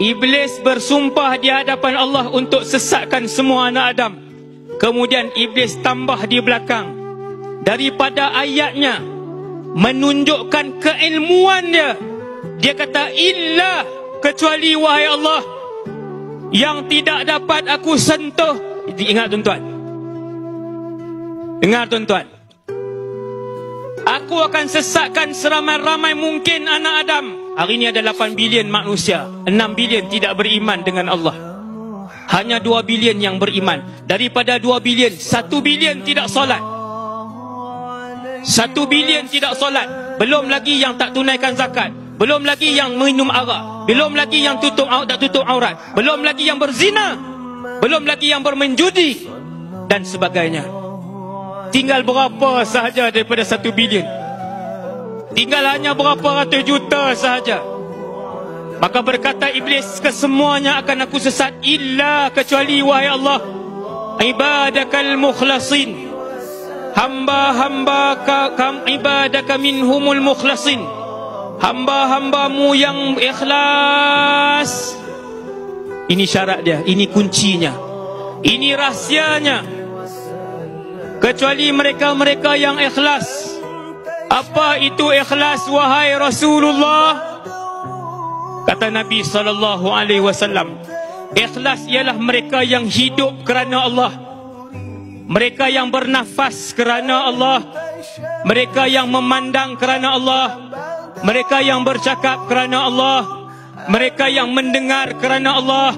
Iblis bersumpah di hadapan Allah untuk sesatkan semua anak Adam. Kemudian Iblis tambah di belakang daripada ayatnya menunjukkan keilmuan dia. Dia kata, illa, kecuali wahai Allah, yang tidak dapat aku sentuh. Ingat tuan-tuan, dengar tuan-tuan, aku akan sesatkan seramai-ramai mungkin anak Adam. Hari ini ada 8 bilion manusia, 6 bilion tidak beriman dengan Allah. Hanya 2 bilion yang beriman. Daripada 2 bilion, 1 bilion tidak solat. 1 bilion tidak solat. Belum lagi yang tak tunaikan zakat. Belum lagi yang minum arak. Belum lagi yang tak tutup aurat. Belum lagi yang berzina. Belum lagi yang bermain judi dan sebagainya. Tinggal berapa sahaja daripada 1 bilion? Tinggal hanya berapa ratus juta sahaja. Maka berkata Iblis, kesemuanya akan aku sesat, illa, kecuali wahai Allah, ibadakal mukhlasin, ibadaka minhumul mukhlasin, hamba-hambamu yang ikhlas. Ini syarat dia, ini kuncinya, ini rahsianya. Kecuali mereka-mereka yang ikhlas. Apa itu ikhlas wahai Rasulullah? Kata Nabi SAW, ikhlas ialah mereka yang hidup kerana Allah, mereka yang bernafas kerana Allah, mereka yang memandang kerana Allah, mereka yang bercakap kerana Allah, mereka yang mendengar kerana Allah,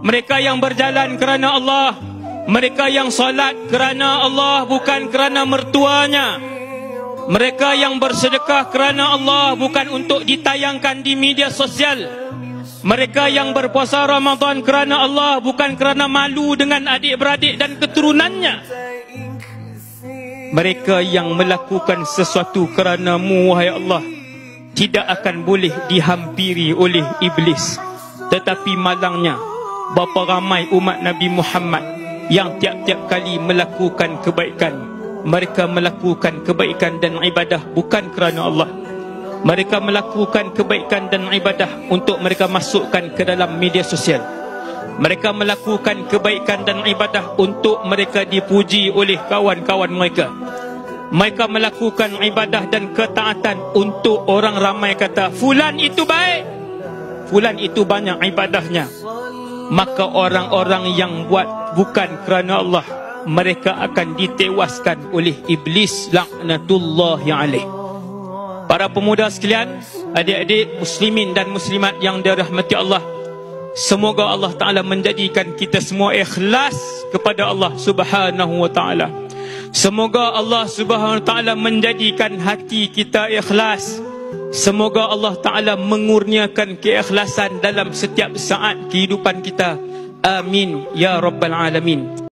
mereka yang berjalan kerana Allah, mereka yang salat kerana Allah bukan kerana mertuanya, mereka yang bersedekah kerana Allah bukan untuk ditayangkan di media sosial, mereka yang berpuasa Ramadan kerana Allah bukan kerana malu dengan adik-beradik dan keturunannya, mereka yang melakukan sesuatu kerana-Mu wahai Allah tidak akan boleh dihampiri oleh iblis. Tetapi malangnya berapa ramai umat Nabi Muhammad yang tiap-tiap kali melakukan kebaikan, mereka melakukan kebaikan dan ibadah bukan kerana Allah. Mereka melakukan kebaikan dan ibadah untuk mereka masukkan ke dalam media sosial. Mereka melakukan kebaikan dan ibadah untuk mereka dipuji oleh kawan-kawan mereka. Mereka melakukan ibadah dan ketaatan untuk orang ramai kata, fulan itu baik, fulan itu banyak ibadahnya. Maka orang-orang yang buat bukan kerana Allah, mereka akan ditewaskan oleh iblis laknatullahi alaih. Para pemuda sekalian, adik-adik muslimin dan muslimat yang dirahmati Allah, semoga Allah Ta'ala menjadikan kita semua ikhlas kepada Allah Subhanahu wa Ta'ala. Semoga Allah Subhanahu wa Ta'ala menjadikan hati kita ikhlas. Semoga Allah Ta'ala mengurniakan keikhlasan dalam setiap saat kehidupan kita. Amin ya Rabbal Alamin.